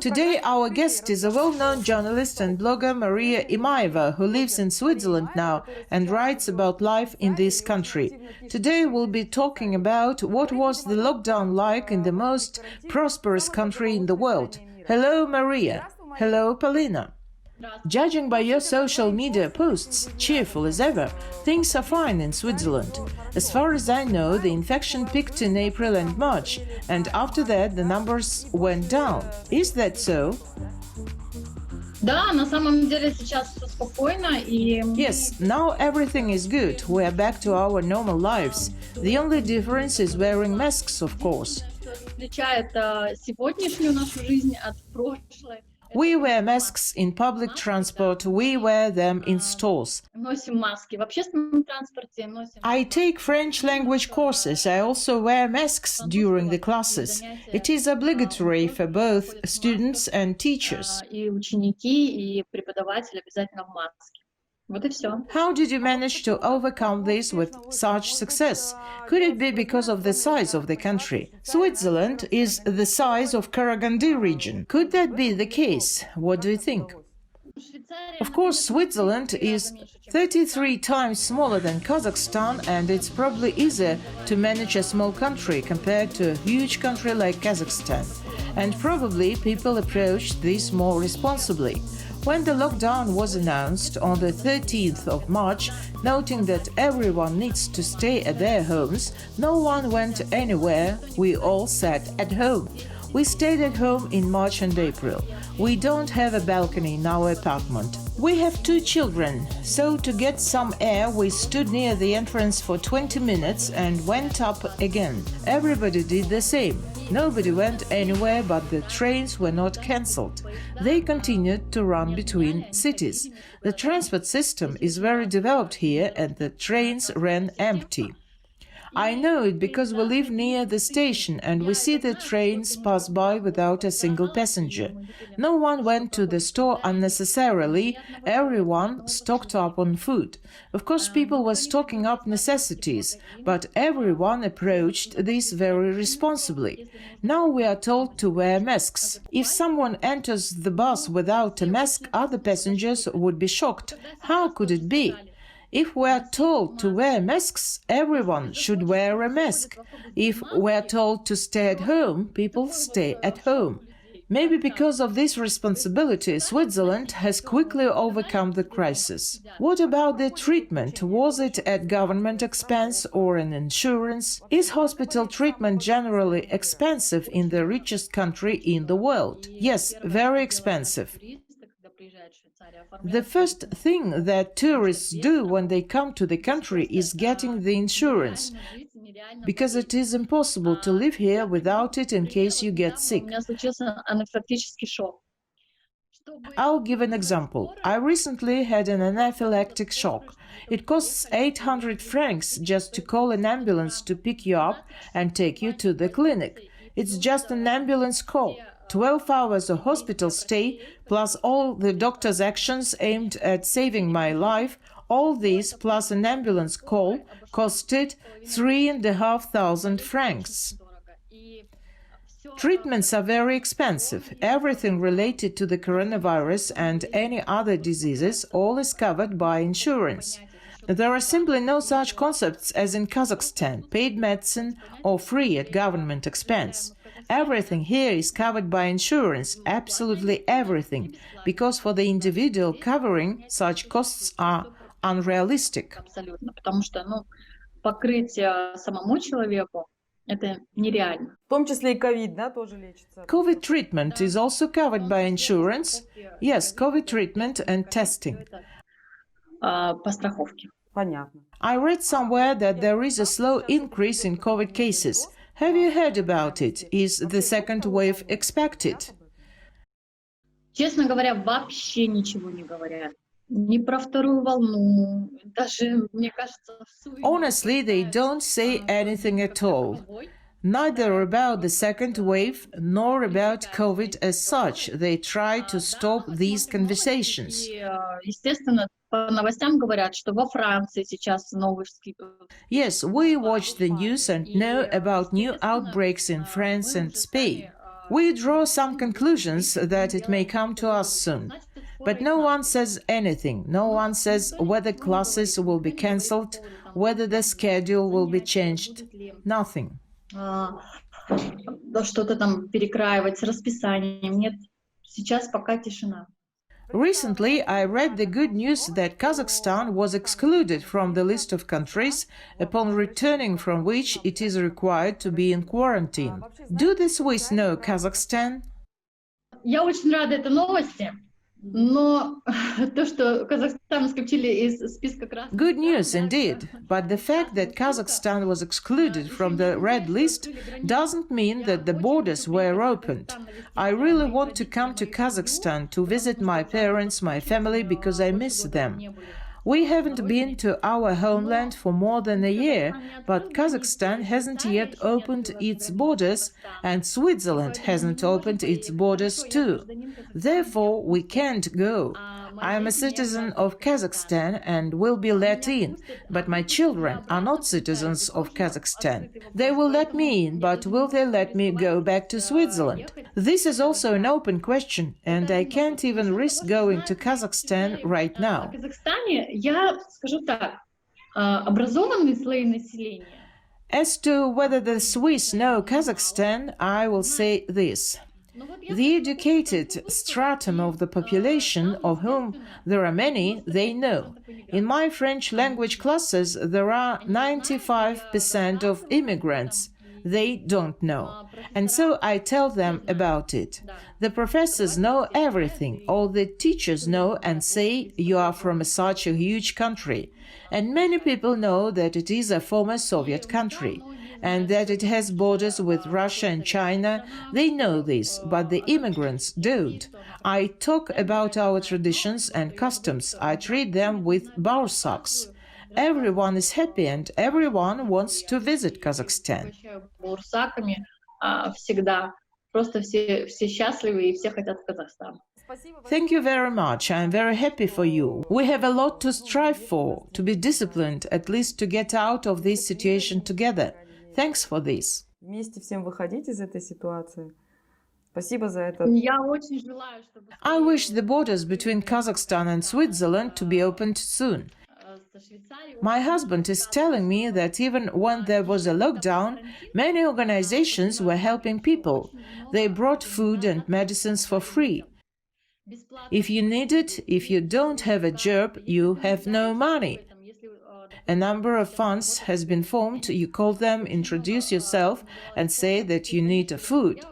Today our guest is a well-known journalist and blogger Maria Imaeva, who lives in Switzerland now and writes about life in this country. Today we'll be talking about what was the lockdown like in the most prosperous country in the world. Hello, Maria. Hello, Polina. Judging by your social media posts, cheerful as ever, things are fine in Switzerland. As far as I know, the infection peaked in April and March, and after that the numbers went down. Is that so? Да, на самом деле сейчас всё спокойно и... Yes, now everything is good. We are back to our normal lives. The only difference is wearing masks, of course. Отличает сегодняшнюю нашу жизнь от прошлой. We wear masks in public transport, we wear them in stores. Носим маски в общественном транспорте, носим... I take French language courses. I also wear masks during the classes. It is obligatory for both students and teachers. И ученики, и преподаватели обязательно в маске. Вот и всё. How did you manage to overcome this with such success? Could it be because of the size of the country? Switzerland is the size of Karagandi region. Could that be the case? What do you think? Of course, Switzerland is 33 times smaller than Kazakhstan, and it's probably easier to manage a small country compared to a huge country like Kazakhstan. And probably people approached this more responsibly. When the lockdown was announced on the 13th of March, noting that everyone needs to stay at their homes, no one went anywhere, we all sat at home. We stayed at home in March and April. We don't have a balcony in our apartment. We have 2 children, so to get some air we stood near the entrance for 20 minutes and went up again. Everybody did the same. Nobody went anywhere, but the trains were not cancelled. They continued to run between cities. The transport system is very developed here and the trains ran empty. I know it because we live near the station and we see the trains pass by without a single passenger. No one went to the store unnecessarily, everyone stocked up on food. Of course, people were stocking up necessities, but everyone approached this very responsibly. Now we are told to wear masks. If someone enters the bus without a mask, other passengers would be shocked. How could it be? If we are told to wear masks, everyone should wear a mask. If we are told to stay at home, people stay at home. Maybe because of this responsibility, Switzerland has quickly overcome the crisis. What about the treatment? Was it at government expense or an insurance? Is hospital treatment generally expensive in the richest country in the world? Yes, very expensive. The first thing that tourists do when they come to the country is getting the insurance, because it is impossible to live here without it in case you get sick. I'll give an example. I recently had an anaphylactic shock. It costs 800 francs just to call an ambulance to pick you up and take you to the clinic. It's just an ambulance call. 12 hours of hospital stay, plus all the doctor's actions aimed at saving my life, all this plus an ambulance call costed 3,500 francs. Treatments are very expensive. Everything related to the coronavirus and any other diseases, all is covered by insurance. There are simply no such concepts as in Kazakhstan, paid medicine or free at government expense. Everything here is covered by insurance, absolutely everything, because for the individual covering, such costs are unrealistic. Абсолютно, потому что, покрыть самому человеку это нереально. В том числе и ковид, да, тоже лечится. COVID treatment is also covered by insurance. Yes, COVID treatment and testing. По страховке. Понятно. I read somewhere that there is a slow increase in COVID cases. Have you heard about it? Is the second wave expected? Честно говоря, вообще ничего не говорят. Ни про вторую волну, даже, мне кажется, Honestly, they don't say anything at all. Neither about the second wave nor about COVID as such. They try to stop these conversations. Естественно, по новостям говорят, что во Франции сейчас новый вскипывает. Yes, we watch the news and know about new outbreaks in France and Spain. We draw some conclusions that it may come to us soon. But no one says anything. No one says whether classes will be cancelled, whether the schedule will be changed. Nothing. Что-то там перекраивать с расписанием. Нет, сейчас пока тишина. Recently, I read the good news that Kazakhstan was excluded from the list of countries upon returning from which it is required to be in quarantine. Do the Swiss know Kazakhstan? Я очень рада этой новости, но то, что Казахстан исключили из списка красных... Good news indeed, but the fact that Kazakhstan was excluded from the red list doesn't mean that the borders were opened. I really want to come to Kazakhstan to visit my parents, my family, because I miss them. We haven't been to our homeland for more than a year, but Kazakhstan hasn't yet opened its borders, and Switzerland hasn't opened its borders too. Therefore, we can't go. I am a citizen of Kazakhstan and will be let in, but my children are not citizens of Kazakhstan. They will let me in, but will they let me go back to Switzerland? This is also an open question, and I can't even risk going to Kazakhstan right now. В Казахстане, я скажу так, образованные слои населения. As to whether the Swiss know Kazakhstan, I will say this. The educated stratum of the population, of whom there are many, they know. In my French language classes, there are 95% of immigrants. They don't know. And so I tell them about it. The professors know everything. All the teachers know and say, you are from such a huge country. And many people know that it is a former Soviet country, and that it has borders with Russia and China. They know this, but the immigrants don't. I talk about our traditions and customs. I treat them with borsaks. Everyone is happy and everyone wants to visit Kazakhstan. Бурсаками всегда. Просто все счастливы и все хотят в Казахстан. Thank you very much. I am very happy for you. We have a lot to strive for, to be disciplined, at least to get out of this situation together. Thanks for this. Вместе всем выходить из этой ситуации. Спасибо за это. Я очень желаю, чтобы... I wish the borders between Kazakhstan and Switzerland to be opened soon. My husband is telling me that even when there was a lockdown, many organizations were helping people. They brought food and medicines for free. If you need it, if you don't have a job, you have no money. A number of funds has been formed. You call them, introduce yourself, and say that you need food.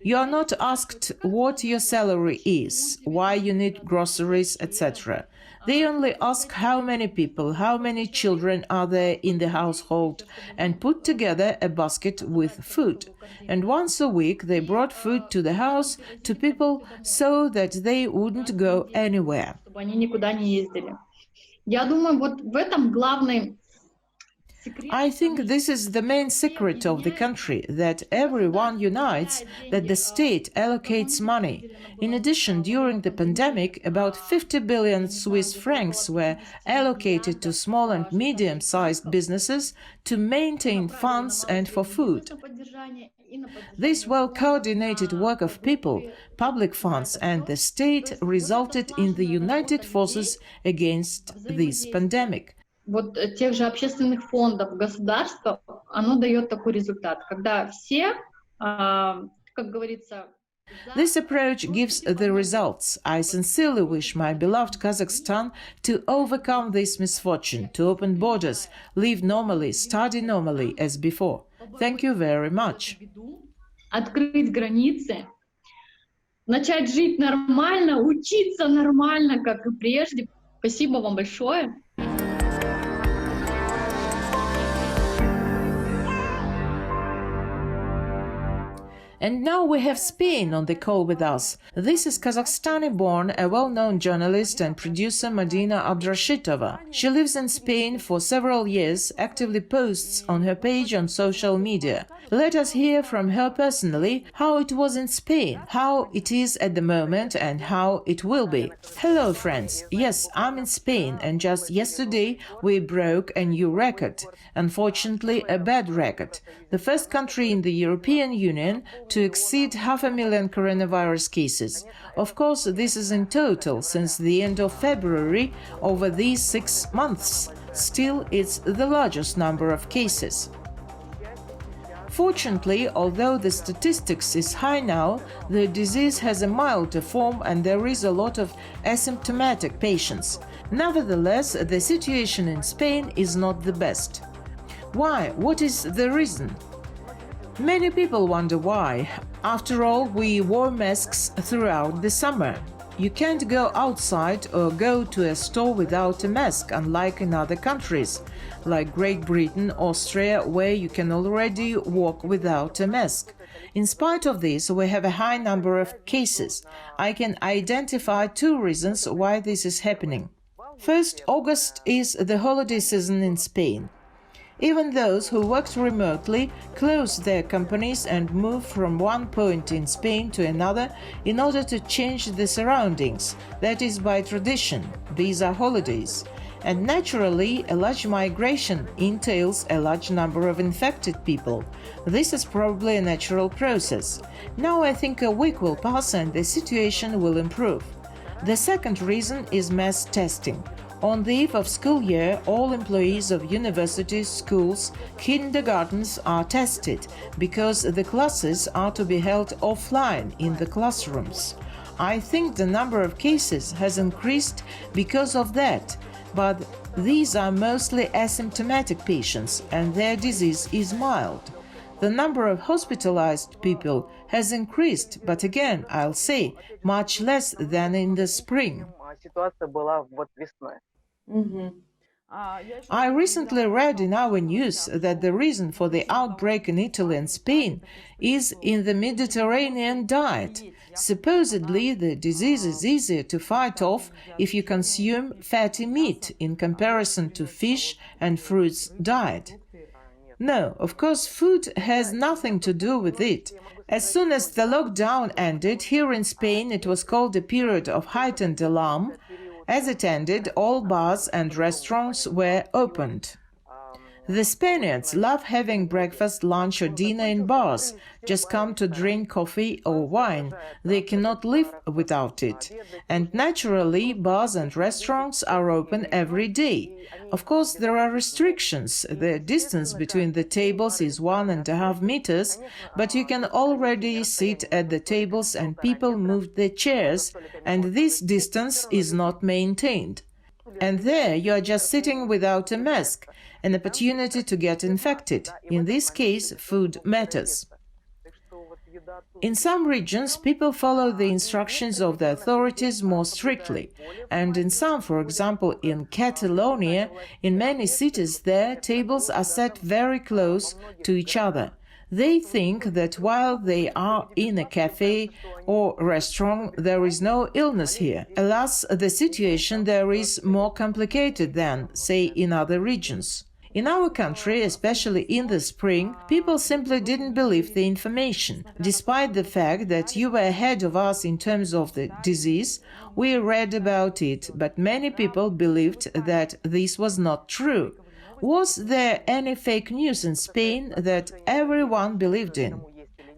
You are not asked what your salary is, why you need groceries, etc. They only ask how many people, how many children are there in the household, and put together a basket with food. And once a week they brought food to the house to people so that they wouldn't go anywhere. Они никуда не ездили. Я думаю, вот в этом главный... I think this is the main secret of the country, that everyone unites, that the state allocates money. In addition, during the pandemic, about 50 billion Swiss francs were allocated to small and medium-sized businesses to maintain funds and for food. This well-coordinated work of people, public funds and the state resulted in the united forces against this pandemic. Вот тех же общественных фондов государства, оно дает такой результат, когда все, как говорится... This approach gives the results. I sincerely wish my beloved Kazakhstan to overcome this misfortune, to open borders, live normally, study normally as before. Thank you very much. Открыть границы, начать жить нормально, учиться нормально, как и прежде. Спасибо вам большое. And now we have Spain on the call with us. This is Kazakhstani-born, a well-known journalist and producer Madina Abdrashitova. She lives in Spain for several years, actively posts on her page on social media. Let us hear from her personally how it was in Spain, how it is at the moment and how it will be. Hello friends, yes, I'm in Spain and just yesterday we broke a new record. Unfortunately, a bad record. The first country in the European Union to exceed 500,000 coronavirus cases. Of course, this is in total since the end of February over these 6 months. Still, it's the largest number of cases. Fortunately, although the statistics is high now, the disease has a milder form and there is a lot of asymptomatic patients. Nevertheless, the situation in Spain is not the best. Why? What is the reason? Many people wonder why. After all, we wore masks throughout the summer. You can't go outside or go to a store without a mask, unlike in other countries, like Great Britain, Austria, where you can already walk without a mask. In spite of this, we have a high number of cases. I can identify 2 reasons why this is happening. First, August is the holiday season in Spain. Even those who worked remotely close their companies and moved from one point in Spain to another in order to change the surroundings. That is by tradition. These are holidays. And naturally, a large migration entails a large number of infected people. This is probably a natural process. Now I think a week will pass and the situation will improve. The second reason is mass testing. On the eve of school year, all employees of universities, schools, kindergartens are tested because the classes are to be held offline in the classrooms. I think the number of cases has increased because of that, but these are mostly asymptomatic patients and their disease is mild. The number of hospitalized people has increased, but again, I'll say, much less than in the spring. I recently read in our news that the reason for the outbreak in Italy and Spain is in the Mediterranean diet. Supposedly, the disease is easier to fight off if you consume fatty meat in comparison to fish and fruits diet. No, of course, food has nothing to do with it. As soon as the lockdown ended, here in Spain it was called a period of heightened alarm. As it ended, all bars and restaurants were opened. The Spaniards love having breakfast, lunch or dinner in bars, just come to drink coffee or wine. They cannot live without it. And naturally, bars and restaurants are open every day. Of course, there are restrictions. The distance between the tables is 1.5 meters, but you can already sit at the tables and people move their chairs, and this distance is not maintained. And there you are just sitting without a mask, an opportunity to get infected. In this case, food matters. In some regions, people follow the instructions of the authorities more strictly, and in some, for example, in Catalonia, in many cities there, tables are set very close to each other. They think that while they are in a cafe or restaurant, there is no illness here. Alas, the situation there is more complicated than, say, in other regions. In our country, especially in the spring, people simply didn't believe the information. Despite the fact that you were ahead of us in terms of the disease, we read about it, but many people believed that this was not true. Was there any fake news in Spain that everyone believed in?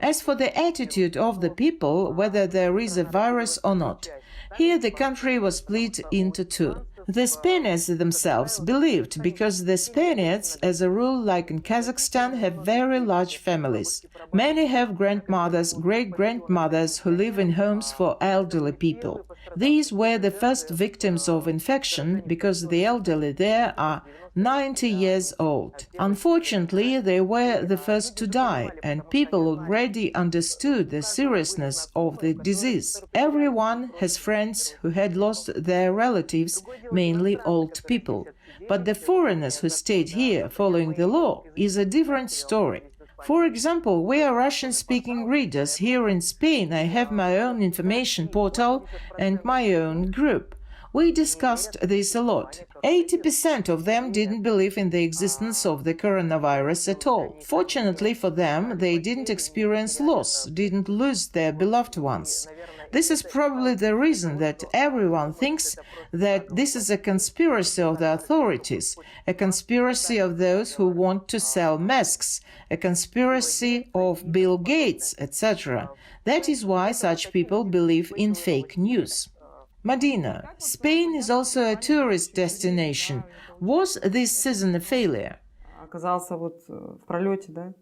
As for the attitude of the people, whether there is a virus or not, here the country was split into 2. The Spaniards themselves believed, because the Spaniards, as a rule, like in Kazakhstan, have very large families. Many have grandmothers, great-grandmothers who live in homes for elderly people. These were the first victims of infection, because the elderly there are 90 years old. Unfortunately, they were the first to die, and people already understood the seriousness of the disease. Everyone has friends who had lost their relatives, mainly old people. But the foreigners who stayed here following the law is a different story. For example, we are Russian-speaking readers. Here in Spain, I have my own information portal and my own group. We discussed this a lot. 80% of them didn't believe in the existence of the coronavirus at all. Fortunately for them, they didn't experience loss, didn't lose their beloved ones. This is probably the reason that everyone thinks that this is a conspiracy of the authorities, a conspiracy of those who want to sell masks, a conspiracy of Bill Gates, etc. That is why such people believe in fake news. Madina, Spain is also a tourist destination. Was this season a failure? Оказался вот в пролете, да?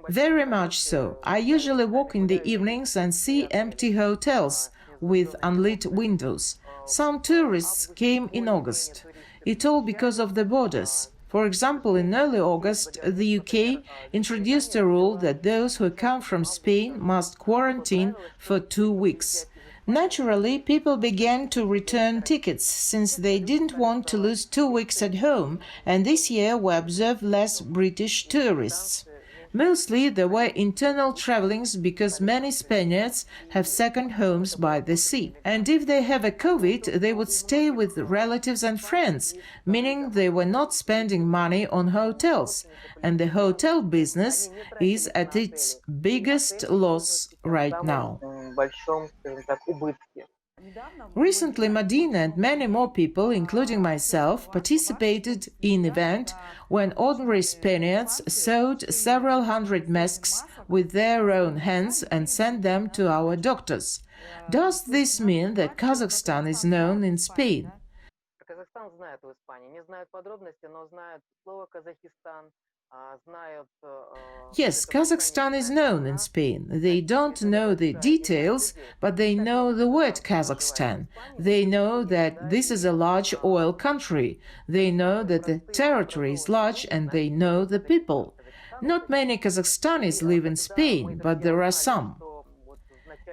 Very much so. I usually walk in the evenings and see empty hotels with unlit windows. Some tourists came in August. It all because of the borders. For example, in early August, the UK introduced a rule that those who come from Spain must quarantine for 2 weeks. Naturally, people began to return tickets, since they didn't want to lose 2 weeks at home, and this year we observed less British tourists. Mostly there were internal travelings because many Spaniards have second homes by the sea. And if they have a COVID, they would stay with relatives and friends, meaning they were not spending money on hotels. And the hotel business is at its biggest loss right now. Recently, Madina and many more people, including myself, participated in an event when ordinary Spaniards sewed several hundred masks with their own hands and sent them to our doctors. Does this mean that Kazakhstan is known in Spain? Yes, Kazakhstan is known in Spain. They don't know the details, but they know the word Kazakhstan. They know that this is a large oil country. They know that the territory is large, and they know the people. Not many Kazakhstanis live in Spain, but there are some.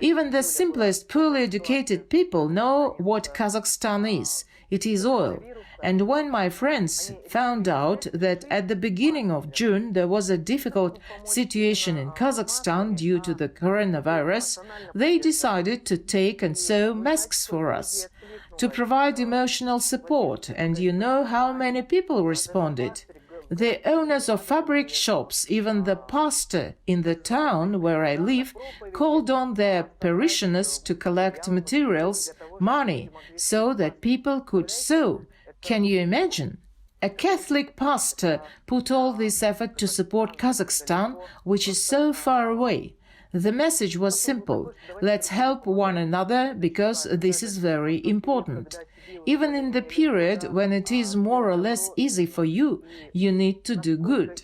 Even the simplest, poorly educated people know what Kazakhstan is. It is oil. And when my friends found out that at the beginning of June there was a difficult situation in Kazakhstan due to the coronavirus, they decided to take and sew masks for us, to provide emotional support, and you know how many people responded. The owners of fabric shops, even the pastor in the town where I live, called on their parishioners to collect materials, money, so that people could sew. Can you imagine? A Catholic pastor put all this effort to support Kazakhstan, which is so far away. The message was simple: let's help one another, because this is very important. Even in the period when it is more or less easy for you, you need to do good.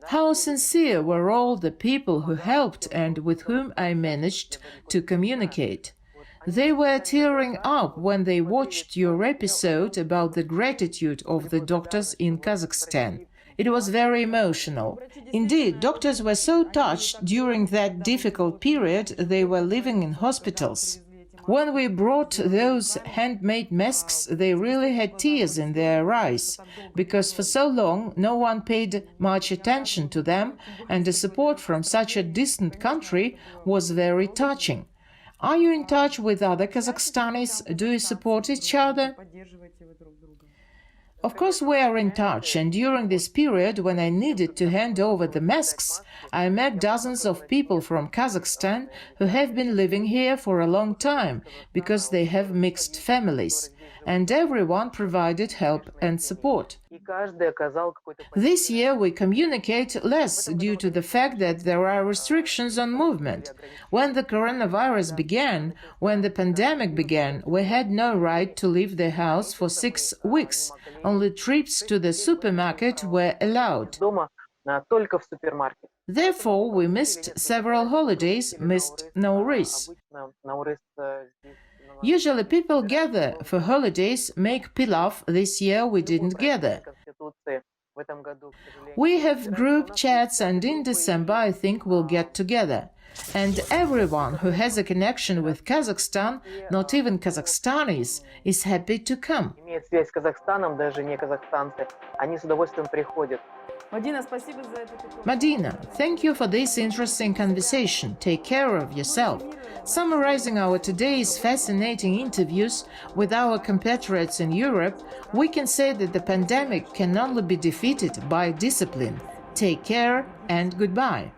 How sincere were all the people who helped and with whom I managed to communicate. They were tearing up when they watched your episode about the gratitude of the doctors in Kazakhstan. It was very emotional. Indeed, doctors were so touched during that difficult period they were living in hospitals. When we brought those handmade masks, they really had tears in their eyes, because for so long no one paid much attention to them, and the support from such a distant country was very touching. Are you in touch with other Kazakhstanis? Do you support each other? Of course we are in touch, and during this period when I needed to hand over the masks, I met dozens of people from Kazakhstan who have been living here for a long time, because they have mixed families, and everyone provided help and support. This year we communicate less due to the fact that there are restrictions on movement. When the coronavirus began, when the pandemic began, we had no right to leave the house for 6 weeks. Only trips to the supermarket were allowed. Therefore, we missed several holidays, missed Nowruz. Usually people gather for holidays, make pilaf. This year we didn't gather. We have group chats, and in December I think we'll get together. And everyone who has a connection with Kazakhstan, not even Kazakhstanis, is happy to come. Мадина, спасибо за это. Madina, thank you for this interesting conversation. Take care of yourself. Summarizing our today's fascinating interviews with our compatriots in Europe, we can say that the pandemic can only be defeated by discipline. Take care and goodbye.